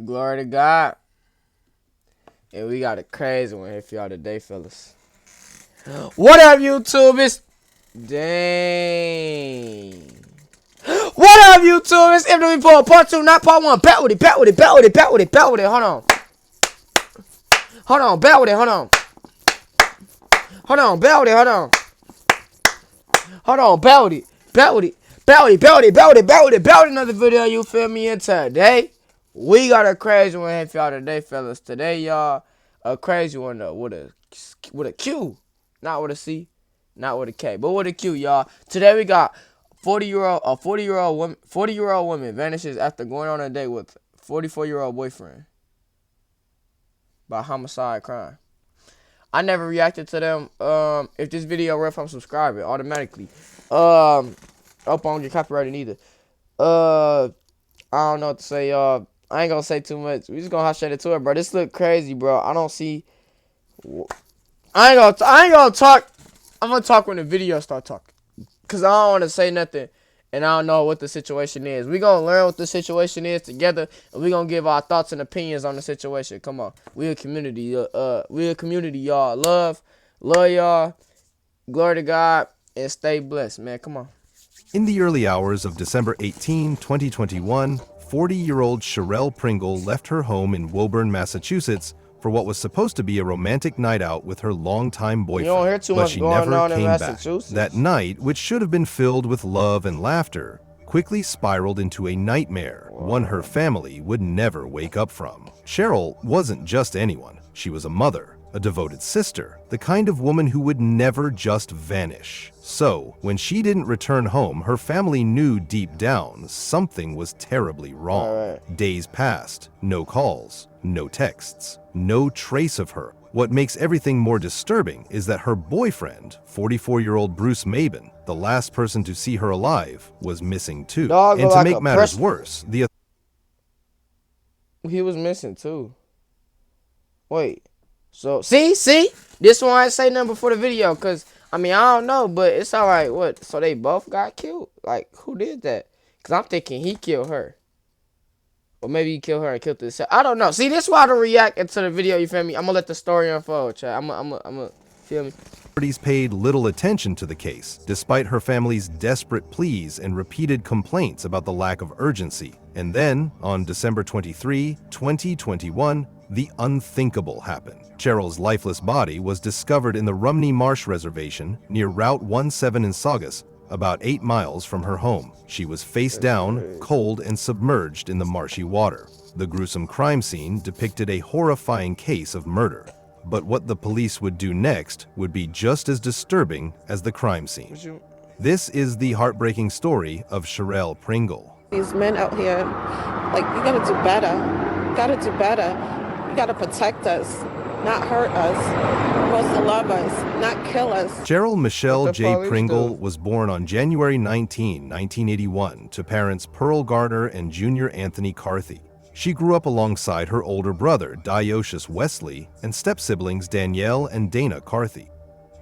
Glory to God. And we got a crazy one here for y'all today, fellas. What up, YouTube? It's dang. What up, YouTube? It's MW part 2, not part 1. Bet with it, bet with it, bet with it, bet with it, bet with it. Hold on. Hold on, bet with it, hold on. Hold on, bet with it, hold on. Hold on, bet with it, bet with it, bet with it, bet with it, bet with it, bet with it, bet with another video, you feel me? And today, we got a crazy one here for y'all today, fellas. Today, y'all, a crazy one though, with a Q. Not with a C, not with a K, but with a Q, y'all. Today we got 40-year-old woman vanishes after going on a date with 44-year-old boyfriend by homicide crime. I never reacted to them. If this video were, if I'm subscribing automatically. Hope I don't get copyrighted either. I don't know what to say, y'all. I ain't gonna say too much. We just gonna hot straight into it, bro. This look crazy, bro. I don't see. I ain't gonna talk. I'm gonna talk when the video start talking, cause I don't want to say nothing, and I don't know what the situation is. We gonna learn what the situation is together, and we gonna give our thoughts and opinions on the situation. Come on, we a community. We a community, y'all. Love y'all. Glory to God, and stay blessed, man. Come on. In the early hours of December 18, 2021, 40-year-old Shirell Pringle left her home in Woburn, Massachusetts for what was supposed to be a romantic night out with her longtime boyfriend. You don't hear too but much she going never on in came back. Massachusetts. That night, which should have been filled with love and laughter, quickly spiraled into a nightmare, one her family would never wake up from. Shirell wasn't just anyone. She was a mother, a devoted sister, the kind of woman who would never just vanish. So, when she didn't return home, her family knew deep down something was terribly wrong. Days passed, no calls, no texts, no trace of her. What makes everything more disturbing is that her boyfriend, 44-year-old Bruce Mabin, the last person to see her alive, was missing too. And to make matters worse, he was missing too. Wait. So, see? This one I ain't say nothing before the video, because, I mean, I don't know, but it's alright. What? So they both got killed? Like, who did that? Because I'm thinking he killed her. Or maybe he killed her and killed himself. I don't know. See, this is why I don't react into the video, you feel me? I'm going to let the story unfold, chat. I'm gonna feel me? Authorities paid little attention to the case, despite her family's desperate pleas and repeated complaints about the lack of urgency. And then, on December 23, 2021, the unthinkable happened. Shirell's lifeless body was discovered in the Rumney Marsh Reservation near Route 17 in Saugus, about 8 miles from her home. She was face down, cold, and submerged in the marshy water. The gruesome crime scene depicted a horrifying case of murder. But what the police would do next would be just as disturbing as the crime scene. This is the heartbreaking story of Shirell Pringle. These men out here, like, you gotta do better. You gotta do better. You gotta protect us, not hurt us. You're supposed to love us, not kill us. Shirell Michelle J. Pringle was born on January 19, 1981, to parents Pearl Garner and Junior Anthony Carthy. She grew up alongside her older brother, Diocious Wesley, and step-siblings Danielle and Dana Carthy.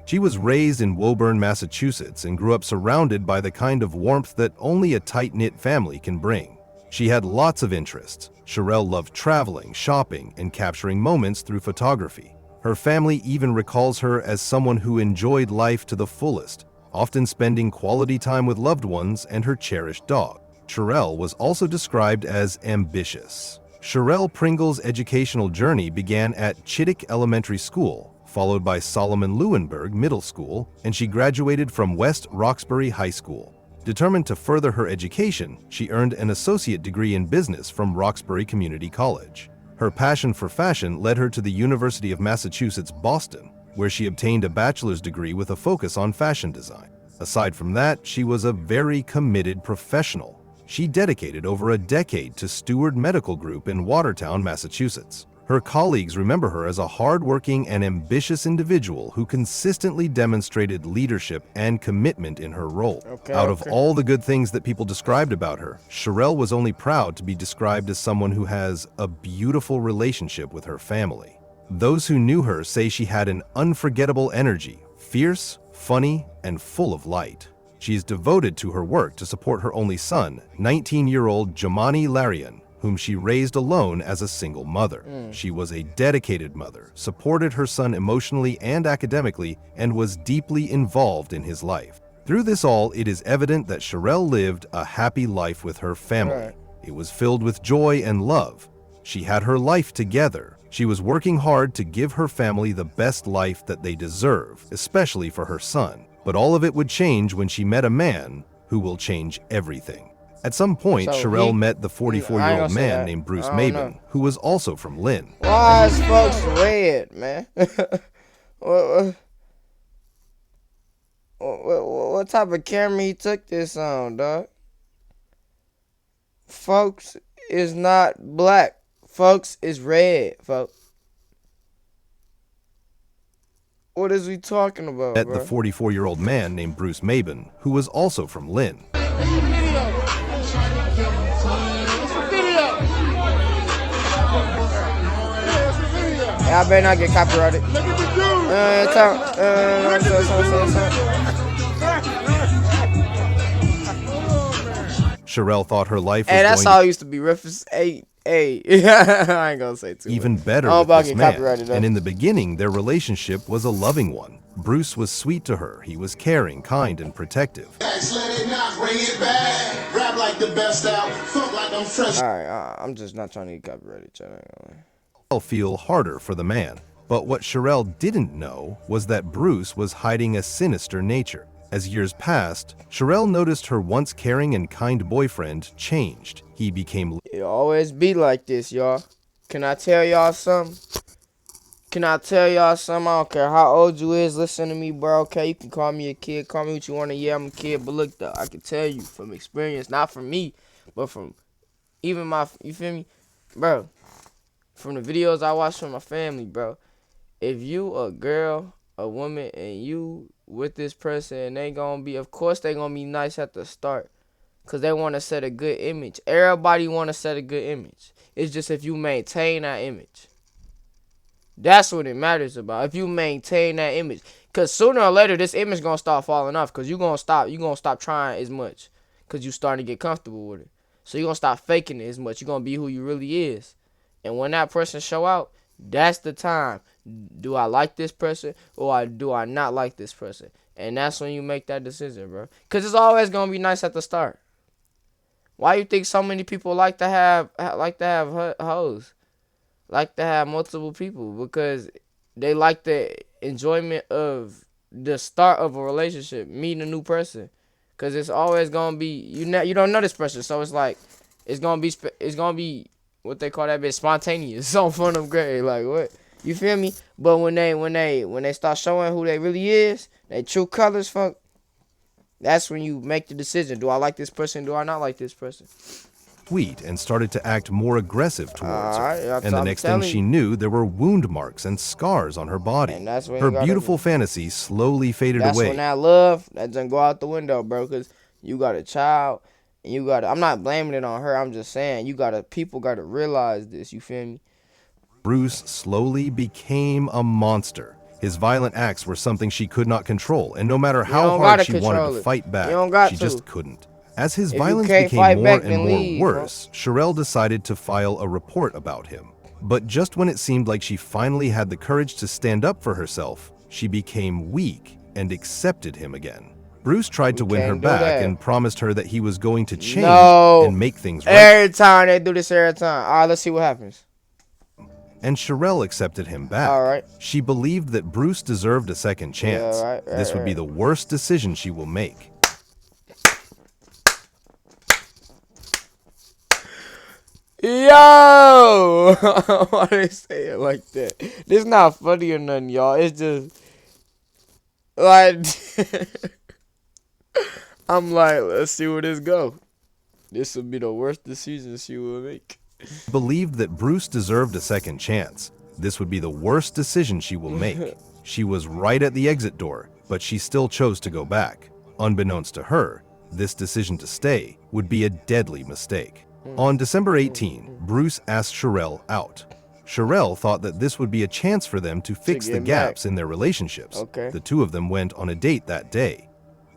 She was raised in Woburn, Massachusetts, and grew up surrounded by the kind of warmth that only a tight-knit family can bring. She had lots of interests. Shirell loved traveling, shopping, and capturing moments through photography. Her family even recalls her as someone who enjoyed life to the fullest, often spending quality time with loved ones and her cherished dog. Shirell was also described as ambitious. Shirell Pringle's educational journey began at Chittick Elementary School, followed by Solomon Lewinberg Middle School, and she graduated from West Roxbury High School. Determined to further her education, she earned an associate degree in business from Roxbury Community College. Her passion for fashion led her to the University of Massachusetts, Boston, where she obtained a bachelor's degree with a focus on fashion design. Aside from that, she was a very committed professional. She dedicated over a decade to Steward Medical Group in Watertown, Massachusetts. Her colleagues remember her as a hardworking and ambitious individual who consistently demonstrated leadership and commitment in her role. Out of all the good things that people described about her, Shirell was only proud to be described as someone who has a beautiful relationship with her family. Those who knew her say she had an unforgettable energy, fierce, funny, and full of light. She is devoted to her work to support her only son, 19-year-old Jamani Larian, whom she raised alone as a single mother. She was a dedicated mother, supported her son emotionally and academically, and was deeply involved in his life. Through this all, it is evident that Shirell lived a happy life with her family. Right. It was filled with joy and love. She had her life together. She was working hard to give her family the best life that they deserve, especially for her son. But all of it would change when she met a man who will change everything. At some point, So Shirell he- met the I ain't 44-year-old gonna say man that. named Bruce I don't Maben, know. who was also from Lynn. Why is folks red, man? What type of camera he took this on, dog? Folks is not black. Folks is red, folks. What is we talking about, Met bro? the 44-year-old man named Bruce Maben, who was also from Lynn. Yeah, I better not get copyrighted. Shirell thought her life was Hey, that's going all used to be reference. Hey. I ain't gonna say too even much. better I don't with about this get man, copyrighted, though. and in the beginning, their relationship was a loving one. Bruce was sweet to her. He was caring, kind, and protective. Let it not bring it back. Rap like the best out. Fuck like I'm fresh. Alright, I'm just not trying to get copyrighted, chat. Shirell feel harder for the man, but what Shirell didn't know was that Bruce was hiding a sinister nature. As years passed, Shirell noticed her once caring and kind boyfriend changed. He became It always be like this, y'all. Can I tell y'all something? I don't care how old you is. Listen to me, bro. Okay, you can call me a kid. Call me what you want to. Yeah, I'm a kid. But look, though, I can tell you from experience, not from me, but from even my, you feel me? Bro, from the videos I watch from my family, bro. If you a girl, a woman, and you with this person, they gonna be, of course, they gonna be nice at the start. Because they want to set a good image. Everybody want to set a good image. It's just if you maintain that image. That's what it matters about. If you maintain that image. Because sooner or later, this image going to start falling off. Because you're going to stop trying as much. Because you starting to get comfortable with it. So you're going to stop faking it as much. You're going to be who you really is. And when that person show out, that's the time. Do I like this person or do I not like this person? And that's when you make that decision, bro. Because it's always going to be nice at the start. Why you think so many people like to have hoes? Like to have multiple people? Because they like the enjoyment of the start of a relationship, meeting a new person. Because it's always going to be, you don't know this person. So it's like, it's going to be what they call that bit spontaneous. So fun of great. Like what? You feel me? But when they start showing who they really is, they true colors, fuck. That's when you make the decision. Do I like this person? Do I not like this person? sweet and started to act more aggressive towards her. Alright, And the next thing she knew, there were wound marks and scars on her body. And that's when Her you gotta- beautiful fantasy slowly faded That's away. when that love, that doesn't go out the window, bro. Because you got a child, and you got to, I'm not blaming it on her. I'm just saying, people got to realize this. You feel me? Bruce slowly became a monster. His violent acts were something she could not control, and no matter how don't hard gotta she wanted control to it. fight back, You don't got she to. just couldn't. As his If you violence can't became fight more back, and then more leave, worse, Shirell decided to file a report about him. But just when it seemed like she finally had the courage to stand up for herself, she became weak and accepted him again. Bruce tried to win her can't do back that. and promised her that he was going to change No. and make things right. Every time they do this, every time. All right, let's see what happens. And Shirell accepted him back. All right. She believed that Bruce deserved a second chance. right, This would be the worst decision she will make. Yo! Why they say it like that? This not funny or nothing, y'all. It's just like I'm like, let's see where this go. This would be the worst decision she will make. Believed that Bruce deserved a second chance. This would be the worst decision she will make. She was right at the exit door, but she still chose to go back. Unbeknownst to her, this decision to stay would be a deadly mistake. On December 18, Bruce asked Shirell out. Shirell thought that this would be a chance for them to fix the get gaps in their relationships. Okay. The two of them went on a date that day.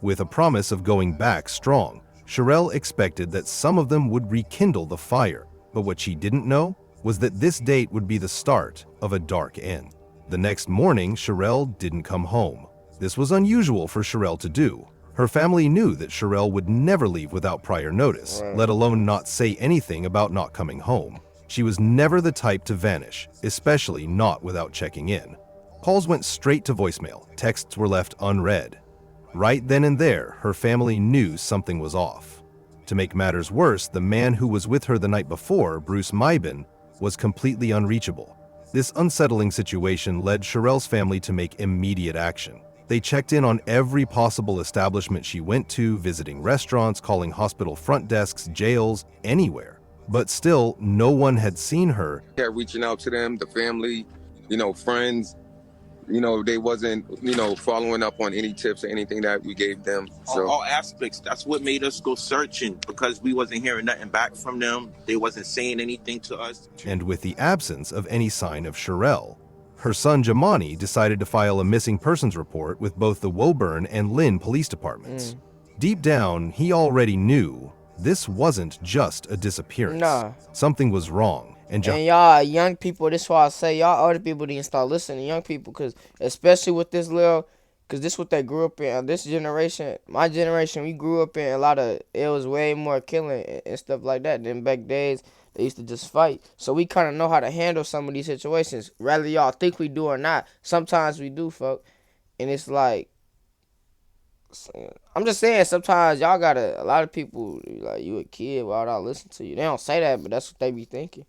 With a promise of going back strong, Shirell expected that some of them would rekindle the fire. But what she didn't know was that this date would be the start of a dark end. The next morning, Shirell didn't come home. This was unusual for Shirell to do. Her family knew that Shirell would never leave without prior notice, let alone not say anything about not coming home. She was never the type to vanish, especially not without checking in. Calls went straight to voicemail, texts were left unread. Right then and there, her family knew something was off. To make matters worse, the man who was with her the night before, Bruce Mybin, was completely unreachable. This unsettling situation led Shirell's family to make immediate action. They checked in on every possible establishment she went to, visiting restaurants, calling hospital front desks, jails, anywhere. But still, no one had seen her. Reaching out to them, the family, friends, they wasn't, following up on any tips or anything that we gave them. So all aspects, that's what made us go searching, because we wasn't hearing nothing back from them. They wasn't saying anything to us. And with the absence of any sign of Shirell, her son Jamani decided to file a missing persons report with both the Woburn and Lynn police departments. Deep down, he already knew this wasn't just a disappearance. Nah. Something was wrong. And y'all young people, this is why I say y'all older people didn't start listening to young people, because especially with this because this what they grew up in. This generation, my generation, we grew up in a lot of, it was way more killing and stuff like that than back days. They used to just fight. So we kind of know how to handle some of these situations. Whether y'all think we do or not, sometimes we do, folk. And it's like, I'm just saying, sometimes y'all gotta, a lot of people, like, you a kid, why would I listen to you? They don't say that, but that's what they be thinking.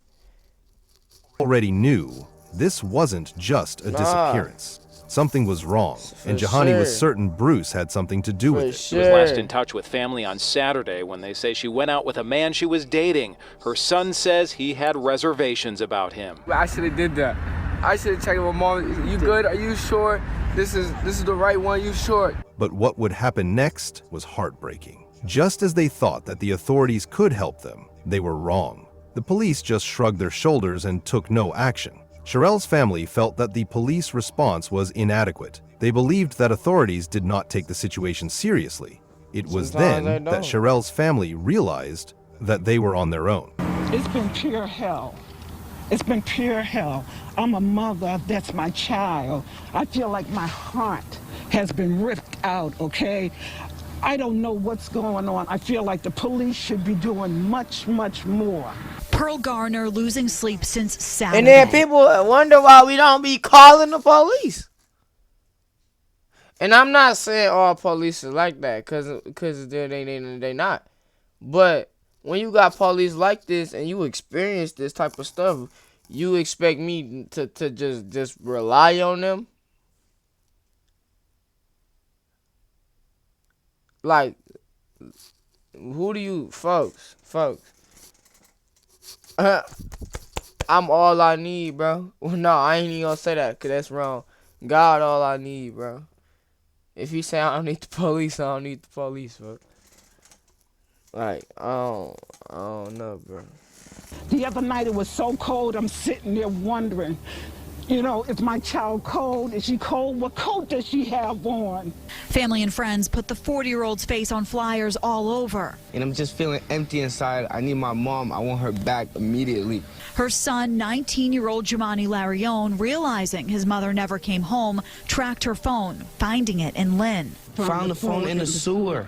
Already knew this wasn't just a disappearance. Something was wrong, and Jahani was certain Bruce had something to do with it. She was last in touch with family on Saturday when they say she went out with a man she was dating. Her son says he had reservations about him. I should have did that. I should have checked with mom. You good? Are you sure? This is the right one? You sure? But what would happen next was heartbreaking. Just as they thought that the authorities could help them, they were wrong. The police just shrugged their shoulders and took no action. Shirell's family felt that the police response was inadequate. They believed that authorities did not take the situation seriously. It was then that Shirell's family realized that they were on their own. It's been pure hell. It's been pure hell. I'm a mother, that's my child. I feel like my heart has been ripped out, okay? I don't know what's going on. I feel like the police should be doing much, much more. Pearl Garner losing sleep since Saturday. And then people wonder why we don't be calling the police. And I'm not saying all police is like that, because they not. But when you got police like this and you experience this type of stuff, you expect me to just rely on them? Like, who do you, folks, I'm all I need, bro. Well, no, I ain't even gonna say that, because that's wrong. God all I need, bro. If he say I don't need the police, I don't need the police, bro. Like, I don't know, bro. The other night it was so cold, I'm sitting there wondering, is my child cold? Is she cold? What coat does she have on? Family and friends put the 40-year-old's face on flyers all over. And I'm just feeling empty inside. I need my mom. I want her back immediately. Her son, 19-year-old Jamani Larione, realizing his mother never came home, tracked her phone, finding it in Lynn. Found the phone in the sewer.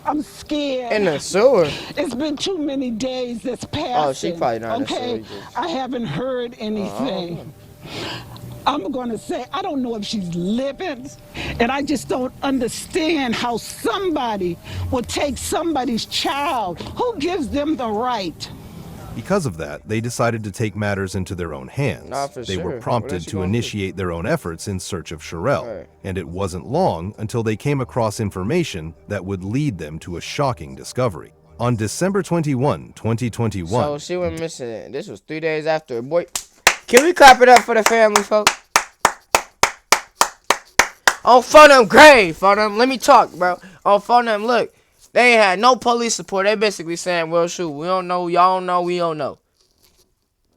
I'm scared. In the sewer? It's been too many days that's passed. Oh, she probably not. Okay, I haven't heard anything. I'm going to say, I don't know if she's living, and I just don't understand how somebody would take somebody's child. Who gives them the right? Because of that, they decided to take matters into their own hands. They were prompted to initiate their own efforts in search of Shirell, and it wasn't long until they came across information that would lead them to a shocking discovery. On December 21, 2021... So she went missing. This was 3 days after. Boy, can we clap it up for the family, folks? On phone them, grave, phone them. Let me talk, bro. On phone them, look. They ain't had no police support. They basically saying, well, shoot, we don't know, y'all don't know, we don't know.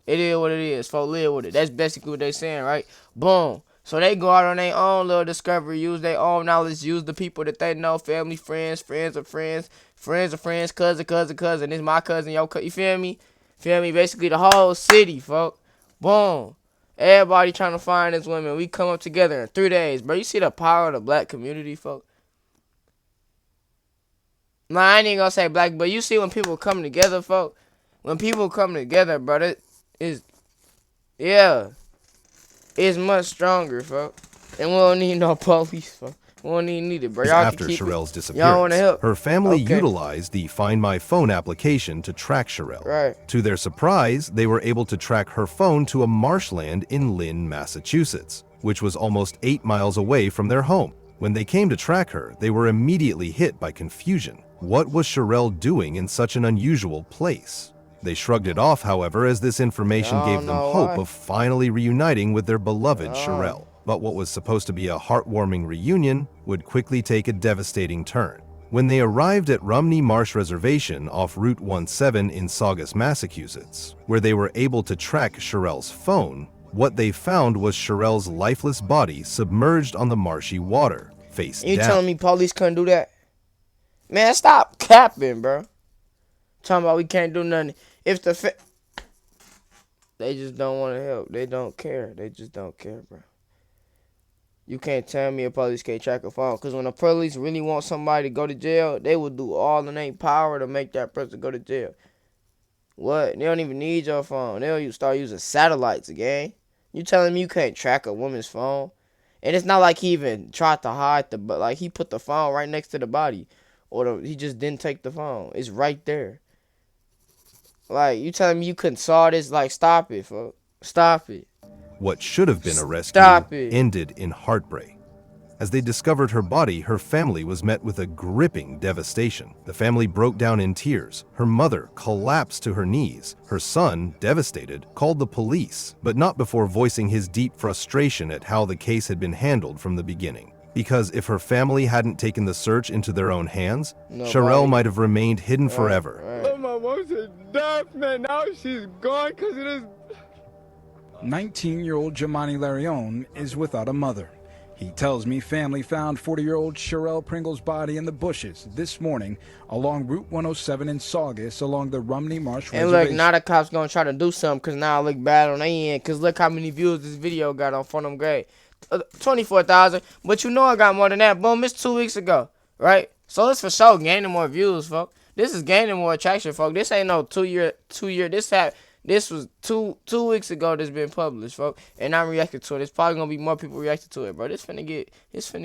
It is what it is. Folks live with it. That's basically what they saying, right? Boom. So they go out on their own little discovery, use their own knowledge, use the people that they know, family, friends, friends of friends, friends of friends, cousin, cousin, cousin. This my cousin, your cousin. You feel me? Feel me? Basically the whole city, folk. Boom. Everybody trying to find this woman. We come up together in 3 days, bro. You see the power of the black community, folk? Nah, I ain't gonna say black, but you see when people come together, folk. When people come together, bro, it is, yeah, it's much stronger, folk. And we don't need no police, folk. We don't even need it, bro. Y'all After can keep Shirell's it. disappearance, Y'all wanna help? her family Okay. utilized the Find My Phone application to track Shirell. Right. To their surprise, they were able to track her phone to a marshland in Lynn, Massachusetts, which was almost 8 miles away from their home. When they came to track her, they were immediately hit by confusion. What was Shirell doing in such an unusual place? They shrugged it off, however, as this information gave them hope of finally reuniting with their beloved Shirell. But what was supposed to be a heartwarming reunion would quickly take a devastating turn. When they arrived at Rumney Marsh Reservation off Route 17 in Saugus, Massachusetts, where they were able to track Shirell's phone, what they found was Shirell's lifeless body submerged on the marshy water, face down. You telling me police couldn't do that? Man, stop capping, bro. Talking about we can't do nothing. If the they just don't want to help. They don't care. They just don't care, bro. You can't tell me a police can't track a phone. Because when the police really want somebody to go to jail, they will do all in their power to make that person go to jail. What? They don't even need your phone. They'll start using satellites again. You telling me you can't track a woman's phone? And it's not like he even tried to hide but like he put the phone right next to the body. Or he just didn't take the phone. It's right there. Like, you telling me you couldn't saw this? Like, stop it, folks. Stop it. What should have been a rescue ended in heartbreak. As they discovered her body, her family was met with a gripping devastation. The family broke down in tears. Her mother collapsed to her knees. Her son, devastated, called the police, but not before voicing his deep frustration at how the case had been handled from the beginning. Because if her family hadn't taken the search into their own hands, Shirell might have remained hidden forever. Oh, my mom said death, man. Now she's gone because it is. 19-year-old Jomani Larion is without a mother. He tells me family found 40-year-old Shirell Pringle's body in the bushes this morning along Route 107 in Saugus along the Rumney Marsh Reservation. And look, now the cops gonna try to do something because now I look bad on their end. Because look how many views this video got on Front of Grade. 24,000. But you know I got more than that. Boom, it's 2 weeks ago. Right? So it's for sure gaining more views, folks. This is gaining more attraction, folks. This ain't no 2 year. This was two weeks ago that's been published, folks. And I'm reacting to it. It's probably gonna be more people reacting to it, bro. It's finna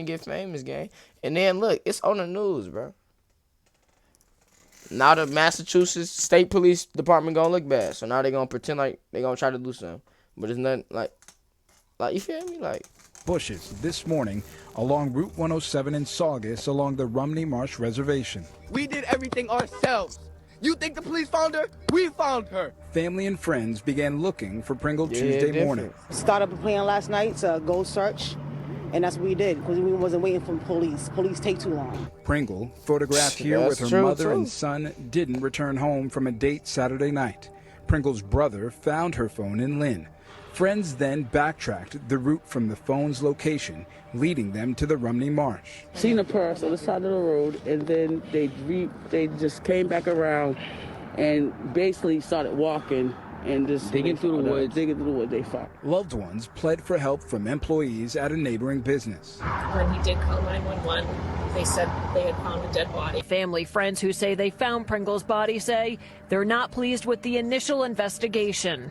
get famous, gang. And then look, it's on the news, bro. Now the Massachusetts State Police Department gonna look bad. So now they gonna pretend like they gonna try to do something. But it's nothing like you feel me? Like bushes this morning along Route 107 in Saugus along the Rumney Marsh Reservation. We did everything ourselves. You think the police found her? We found her. Family and friends began looking for Pringle Tuesday morning. Started a plan last night to go search, and that's what we did because we wasn't waiting for the police. Police take too long. Pringle, photographed here with her mother and son, didn't return home from a date Saturday night. Pringle's brother found her phone in Lynn. Friends then backtracked the route from the phone's location, leading them to the Rumney Marsh. Seen a purse on the side of the road, and then they just came back around and basically started walking and just digging through the woods. They found. Loved ones pled for help from employees at a neighboring business. When he did call 911, they said they had found a dead body. Family friends who say they found Pringle's body say they're not pleased with the initial investigation.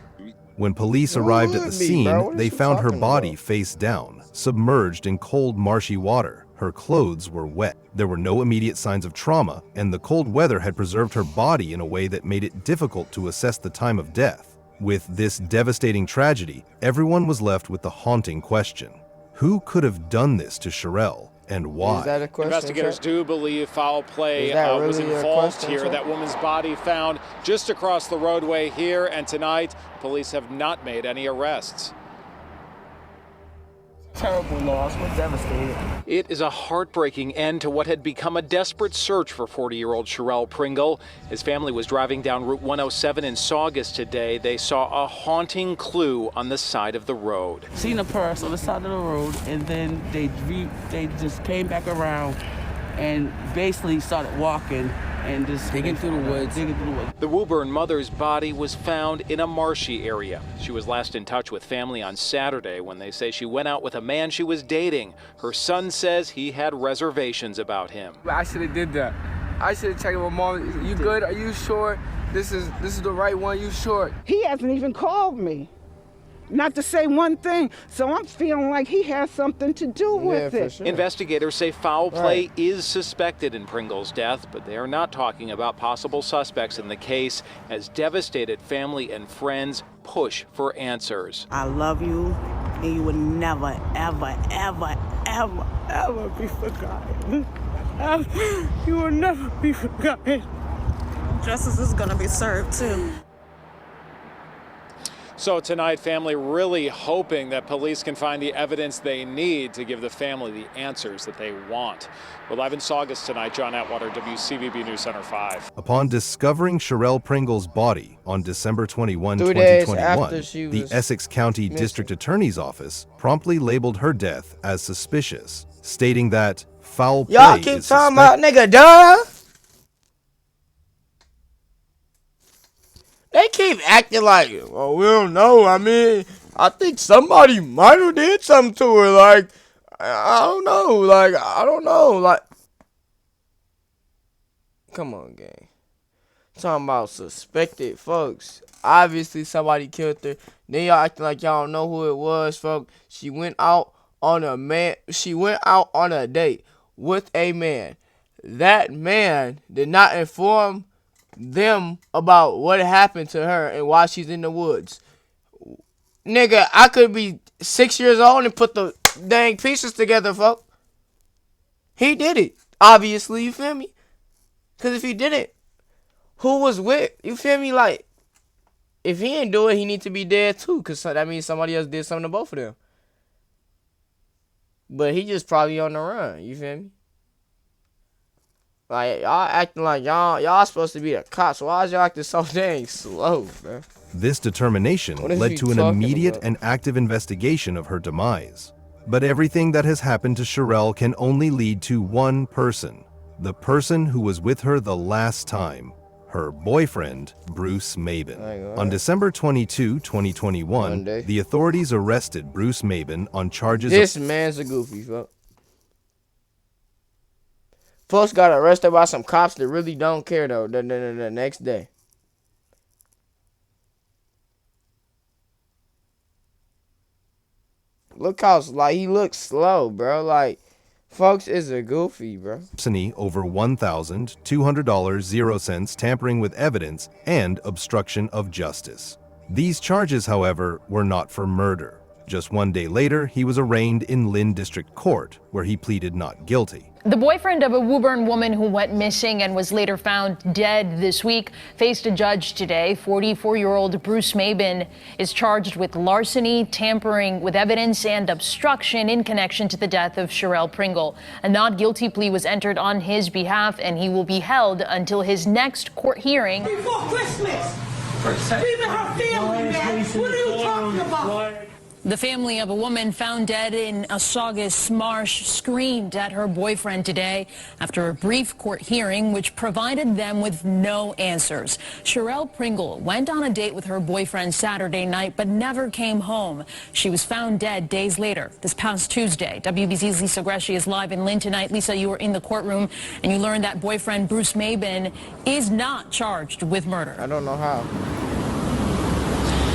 When police arrived at the scene, they found her body face down, submerged in cold, marshy water. Her clothes were wet. There were no immediate signs of trauma, and the cold weather had preserved her body in a way that made it difficult to assess the time of death. With this devastating tragedy, everyone was left with the haunting question: who could have done this to Shirell? And why? Is that a question? Investigators do believe foul play really was involved question, here. sir? That woman's body found just across the roadway here, and tonight police have not made any arrests. Terrible loss. We're devastated. It is a heartbreaking end to what had become a desperate search for 40-year-old Shirell Pringle. His family was driving down Route 107 in Saugus today. They saw a haunting clue on the side of the road. Seen a purse on the side of the road, and then they just came back around and basically started walking and just digging through the woods. The Woburn mother's body was found in a marshy area. She was last in touch with family on Saturday when they say she went out with a man she was dating. Her son says he had reservations about him. I should have did that. I should have checked with my mom. You good? Are you sure this is the right one? You sure? He hasn't even called me. Not to say one thing, so I'm feeling like he has something to do with it. Sure. Investigators say foul play is suspected in Pringle's death, but they are not talking about possible suspects in the case as devastated family and friends push for answers. I love you, and you would never, ever, ever, ever, ever be forgotten. You will never be forgotten. Justice is gonna be served too. So tonight, family really hoping that police can find the evidence they need to give the family the answers that they want. We're live in Saugus tonight. John Atwater, WCVB News Center 5. Upon discovering Shirell Pringle's body on December 21, 2021, the Essex County District Attorney's Office promptly labeled her death as suspicious, stating that foul play Y'all keep talking about nigga, duh. They keep acting like, oh, we don't know. I mean, I think somebody might have did something to her. Like, I don't know. Like, I don't know. Like, come on, gang. Talking about suspected folks. Obviously, somebody killed her. Then y'all acting like y'all don't know who it was, folks. She went out on a date with a man. That man did not inform them about what happened to her and why she's in the woods. Nigga, I could be 6 years old and put the dang pieces together, folks. He did it, obviously, you feel me? Because if he didn't, who was with, you feel me? Like, if he didn't do it, he needs to be dead too, because that means somebody else did something to both of them. But he just probably on the run, you feel me? Like, y'all acting like y'all supposed to be the cops. Why is y'all acting so dang slow, man? This determination led to an immediate and active investigation of her demise. But everything that has happened to Shirell can only lead to one person. The person who was with her the last time. Her boyfriend, Bruce Mabin. On December 22, 2021, the authorities arrested Bruce Mabin on charges This man's a goofy, fuck. Folks got arrested by some cops that really don't care, though, the next day. Look how, like, he looks slow, bro. Like, folks is a goofy, bro. Over $1,200.00 tampering with evidence and obstruction of justice. These charges, however, were not for murder. Just 1 day later, he was arraigned in Lynn District Court, where he pleaded not guilty. The boyfriend of a Woburn woman who went missing and was later found dead this week faced a judge today. 44-year-old Bruce Mabin is charged with larceny, tampering with evidence, and obstruction in connection to the death of Shirell Pringle. A not guilty plea was entered on his behalf, and he will be held until his next court hearing. Before Christmas! Leaving her family, man! What are you talking about? The family of a woman found dead in a Saugus marsh screamed at her boyfriend today after a brief court hearing which provided them with no answers. Shirell Pringle went on a date with her boyfriend Saturday night but never came home. She was found dead days later, this past Tuesday. WBZ's Lisa Gresci is live in Lynn tonight. Lisa, you were in the courtroom and you learned that boyfriend Bruce Mabin is not charged with murder. I don't know how.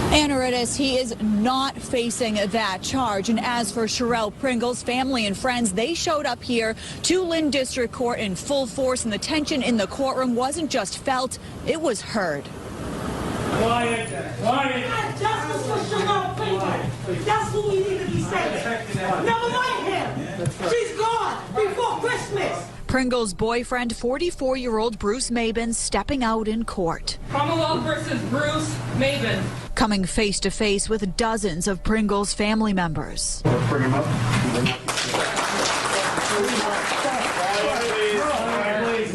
Anaritis, he is not facing that charge. And as for Shirell Pringle's family and friends, they showed up here to Lynn District Court in full force, and the tension in the courtroom wasn't just felt, it was heard. Quiet. Justice for Shirell Pringle. That's who we need to be saying. Never mind him. She's gone before Christmas. Pringle's boyfriend, 44-year-old Bruce Mabin, stepping out in court. Commonwealth versus Bruce Mabin. Coming face to face with dozens of Pringle's family members. Let's bring him up.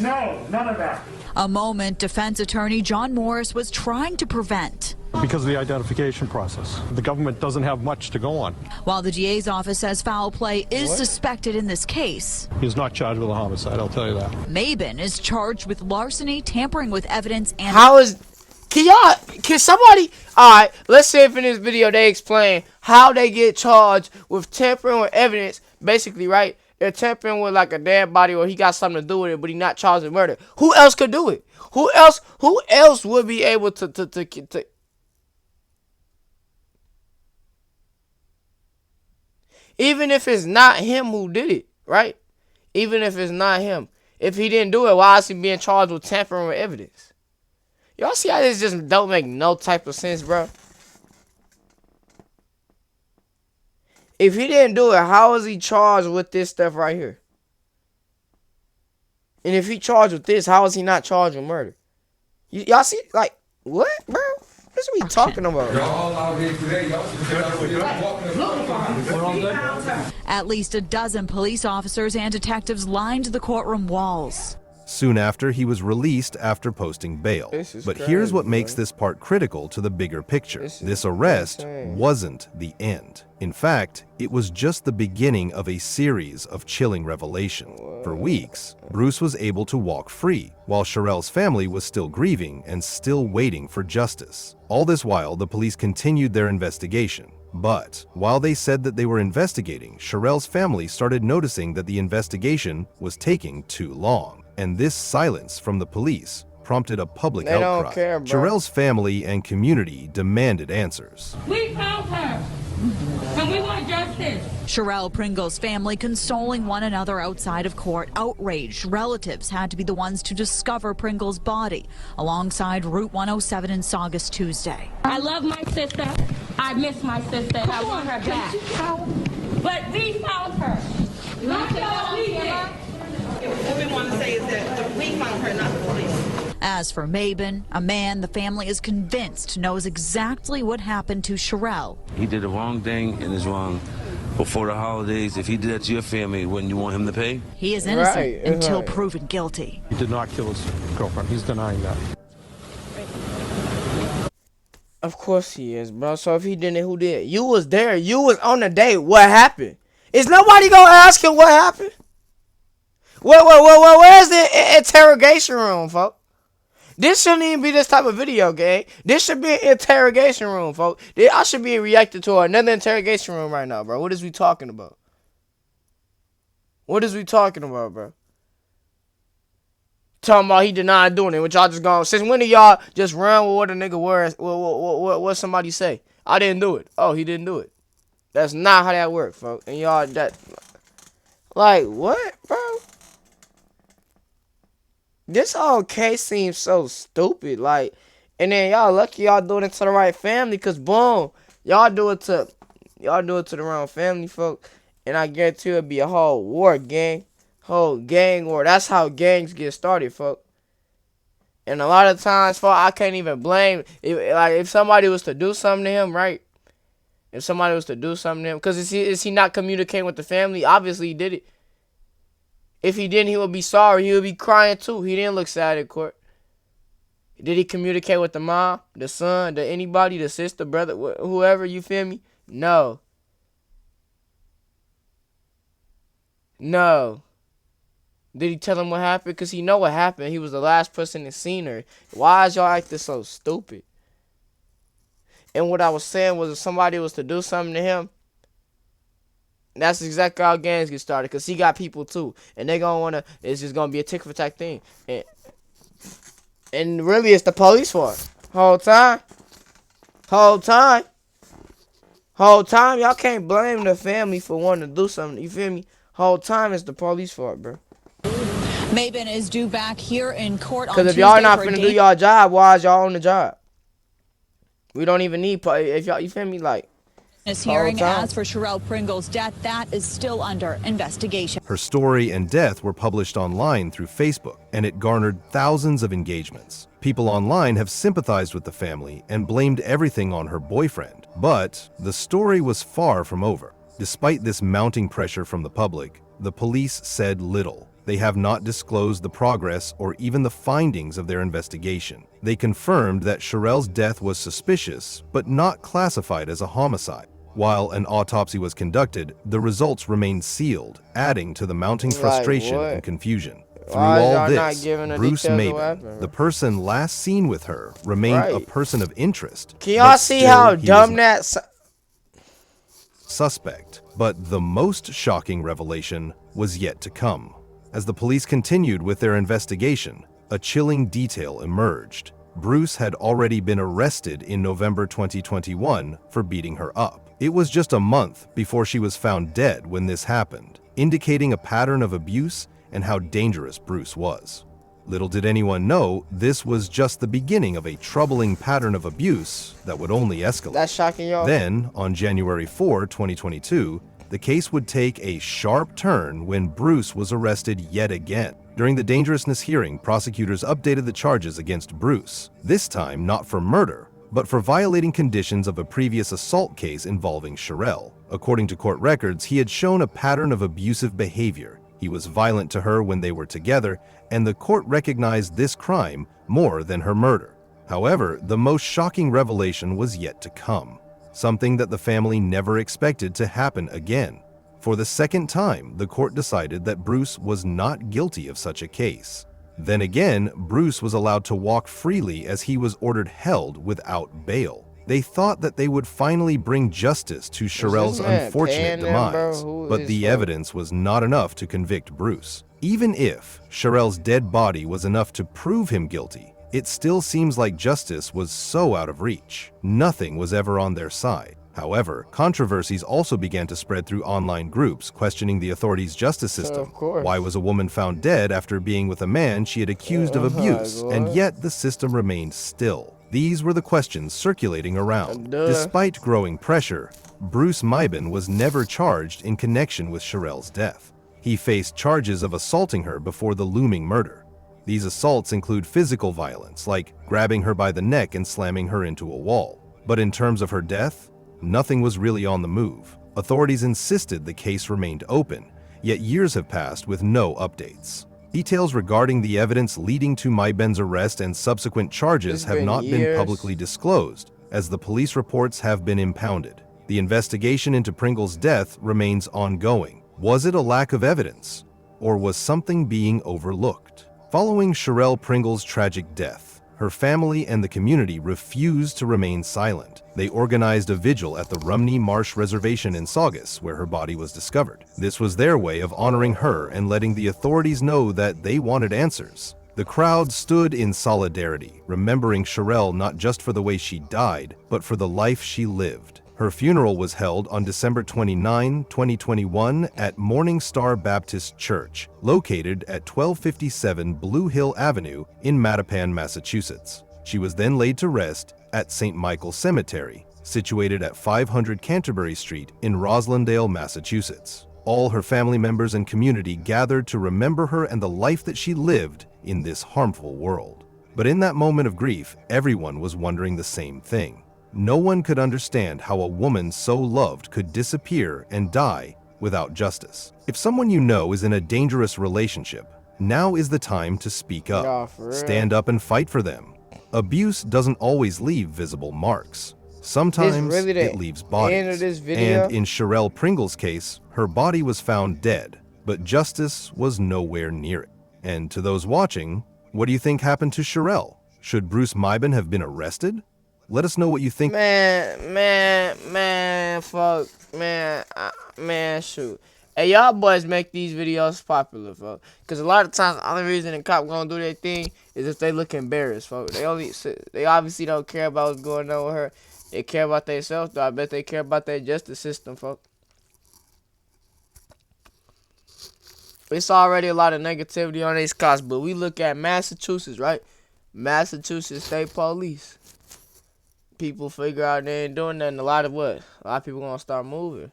No, none of that. A moment defense attorney John Morris was trying to prevent. Because of the identification process. The government doesn't have much to go on. While the DA's office says foul play is suspected in this case, He's not charged with a homicide, I'll tell you that. Mabin is charged with larceny, tampering with evidence, and can somebody, alright, let's see if in this video they explain how they get charged with tampering with evidence, basically, right? They're tampering with like a dead body or he got something to do with it, but he's not charged with murder. Who else could do it? Who else would be able to even if it's not him who did it, right? Even if it's not him. If he didn't do it, why is he being charged with tampering with evidence? Y'all see how this just don't make no type of sense, bro? If he didn't do it, how is he charged with this stuff right here? And if he charged with this, how is he not charged with murder? Y'all see, like, what, bro? What are we talking about? At least a dozen police officers and detectives lined the courtroom walls. Soon after, he was released after posting bail. But here's what makes this part critical to the bigger picture. This arrest wasn't the end. In fact, it was just the beginning of a series of chilling revelations. For weeks, Bruce was able to walk free, while Shirell's family was still grieving and still waiting for justice. All this while, the police continued their investigation. But while they said that they were investigating, Shirell's family started noticing that the investigation was taking too long. And this silence from the police prompted a public outcry. Shirell's family and community demanded answers. We found her, and we want justice. Shirell Pringle's family consoling one another outside of court. Outraged relatives had to be the ones to discover Pringle's body alongside Route 107 in Saugus Tuesday. I love my sister. I miss my sister. I want her back. But we found her. Not that we did. What we want to say is that we found her, not the police. As for Mabin, a man the family is convinced knows exactly what happened to Shirell. He did the wrong thing and is wrong. Before the holidays, if he did that to your family, wouldn't you want him to pay? He is innocent until proven guilty. He did not kill his girlfriend. He's denying that. Of course he is, bro. So if he didn't, who did? You was there. You was on the date. What happened? Is nobody gonna ask him what happened? Where's the interrogation room, folks? This shouldn't even be this type of video, gang. This should be an interrogation room, folks. I should be reacting to another interrogation room right now, bro. What is we talking about? What is we talking about, bro? Talking about he denied doing it, which y'all just gone. Since when do y'all just run with what a nigga was? What somebody say? I didn't do it. Oh, he didn't do it. That's not how that works, folks. And y'all that, like, what, bro? This whole case seems so stupid, like, and then y'all lucky y'all doing it to the right family, cause boom, y'all do it to the wrong family, folks, and I guarantee it'll be a whole war, whole gang war. That's how gangs get started, folks. And a lot of times, folks, I can't even blame if somebody was to do something to him, right? If somebody was to do something to him, cause is he not communicating with the family? Obviously, he did it. If he didn't, he would be sorry. He would be crying too. He didn't look sad in court. Did he communicate with the mom, the son, anybody, the sister, brother, whoever, you feel me? No. No. Did he tell him what happened? Because he know what happened. He was the last person that seen her. Why is y'all acting so stupid? And what I was saying was if somebody was to do something to him, that's exactly how gangs get started, because he got people too. And they gonna wanna, it's just gonna be a tick for tack thing. And really it's the police fault. Whole time, y'all can't blame the family for wanting to do something. You feel me? Whole time it's the police fault, bro. Mabin is due back here in court on Tuesday. Because if y'all not finna do y'all job, why is y'all on the job? We don't even need, if y'all, you feel me, like. This hearing, as for Shirell Pringle's death, that is still under investigation. Her story and death were published online through Facebook, and it garnered thousands of engagements. People online have sympathized with the family and blamed everything on her boyfriend. But the story was far from over. Despite this mounting pressure from the public, the police said little. They have not disclosed the progress or even the findings of their investigation. They confirmed that Shirell's death was suspicious, but not classified as a homicide. While an autopsy was conducted, the results remained sealed, adding to the mounting frustration and confusion. Through all this, Bruce Maben, the person last seen with her, remained a person of interest. Can y'all see how dumb that suspect? But the most shocking revelation was yet to come. As the police continued with their investigation, a chilling detail emerged. Bruce had already been arrested in November 2021 for beating her up. It was just a month before she was found dead when this happened, indicating a pattern of abuse and how dangerous Bruce was. Little did anyone know, this was just the beginning of a troubling pattern of abuse that would only escalate. That's shocking, y'all. Then, on January 4, 2022, the case would take a sharp turn when Bruce was arrested yet again. During the dangerousness hearing, prosecutors updated the charges against Bruce, this time not for murder, but for violating conditions of a previous assault case involving Shirell. According to court records, he had shown a pattern of abusive behavior. He was violent to her when they were together, and the court recognized this crime more than her murder. However, the most shocking revelation was yet to come, something that the family never expected to happen again. For the second time, the court decided that Bruce was not guilty of such a case. Then again, Bruce was allowed to walk freely as he was ordered held without bail. They thought that they would finally bring justice to Shirell's unfortunate demise, but the evidence was not enough to convict Bruce. Even if Shirell's dead body was enough to prove him guilty, it still seems like justice was so out of reach. Nothing was ever on their side. However, controversies also began to spread through online groups questioning the authorities' justice system. Why was a woman found dead after being with a man she had accused of abuse, and yet the system remained still? These were the questions circulating around. Despite growing pressure, Bruce Maben was never charged in connection with Shirell's death. He faced charges of assaulting her before the looming murder. These assaults include physical violence, like grabbing her by the neck and slamming her into a wall. But in terms of her death, nothing was really on the move. Authorities insisted the case remained open, yet years have passed with no updates. Details regarding the evidence leading to Maben's arrest and subsequent charges have not been publicly disclosed, as the police reports have been impounded. The investigation into Pringle's death remains ongoing. Was it a lack of evidence, or was something being overlooked? Following Shirell Pringle's tragic death, her family and the community refused to remain silent. They organized a vigil at the Rumney Marsh Reservation in Saugus, where her body was discovered. This was their way of honoring her and letting the authorities know that they wanted answers. The crowd stood in solidarity, remembering Shirell not just for the way she died, but for the life she lived. Her funeral was held on December 29, 2021 at Morning Star Baptist Church, located at 1257 Blue Hill Avenue in Mattapan, Massachusetts. She was then laid to rest at St. Michael's Cemetery, situated at 500 Canterbury Street in Roslindale, Massachusetts. All her family members and community gathered to remember her and the life that she lived in this harmful world. But in that moment of grief, everyone was wondering the same thing. No one could understand how a woman so loved could disappear and die without justice. If someone you know is in a dangerous relationship, now is the time to speak up. Stand up and fight for them. Abuse doesn't always leave visible marks. Sometimes it leaves bodies. And in Shirell Pringle's case, her body was found dead, but justice was nowhere near it. And to those watching, what do you think happened to Shirell? Should Bruce Maben have been arrested? Let us know what you think. Shoot. Hey, y'all boys make these videos popular, folks. Because a lot of times, the only reason the cop gonna do their thing is if they look embarrassed, folks. They obviously don't care about what's going on with her. They care about themselves, though. I bet they care about their justice system, folks. It's already a lot of negativity on these cops, but we look at Massachusetts, right? Massachusetts State Police. People figure out they ain't doing nothing. A lot of people gonna start moving.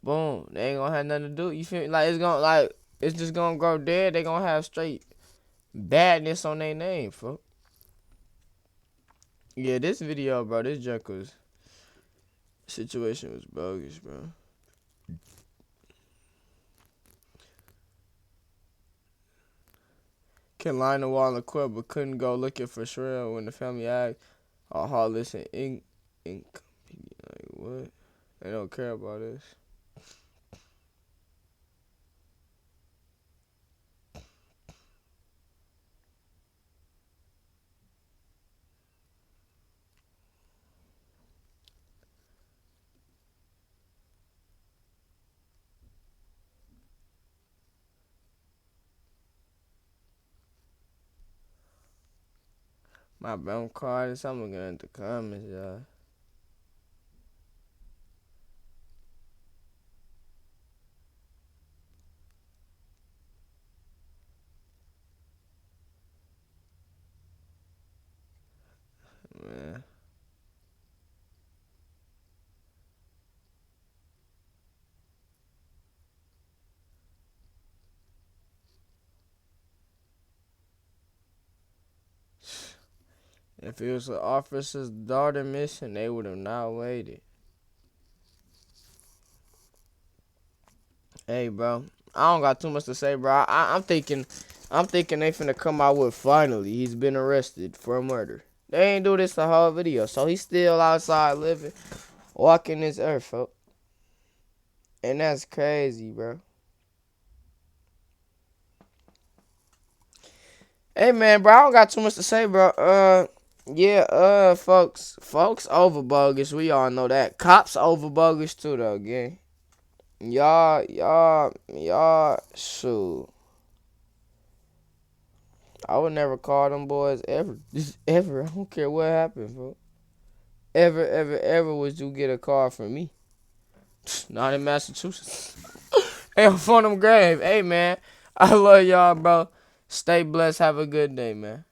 Boom. They ain't gonna have nothing to do. You feel me? It's just gonna grow dead. They gonna have straight badness on their name, folks. Yeah, this video, bro, this junk situation was bogus, bro. Can line the wall in the court, but couldn't go looking for Shirell when the family asked. Oh, heartless and ink. Like, what? They don't care about this. My brown card is I'm looking at the comments, y'all. Man. If it was an officer's daughter missing, they would have not waited. Hey, bro, I don't got too much to say, bro. I'm thinking they finna come out with finally he's been arrested for a murder. They ain't do this the whole video, so he's still outside living, walking this earth, folks. And that's crazy, bro. Hey, man, bro, I don't got too much to say, bro. Yeah, folks over bogus. We all know that. Cops over bogus too, though, gang. Y'all, shoot. I would never call them boys ever. Just ever. I don't care what happened, bro. Ever would you get a call from me? Not in Massachusetts. Hey, I'm on them grave. Hey, man. I love y'all, bro. Stay blessed. Have a good day, man.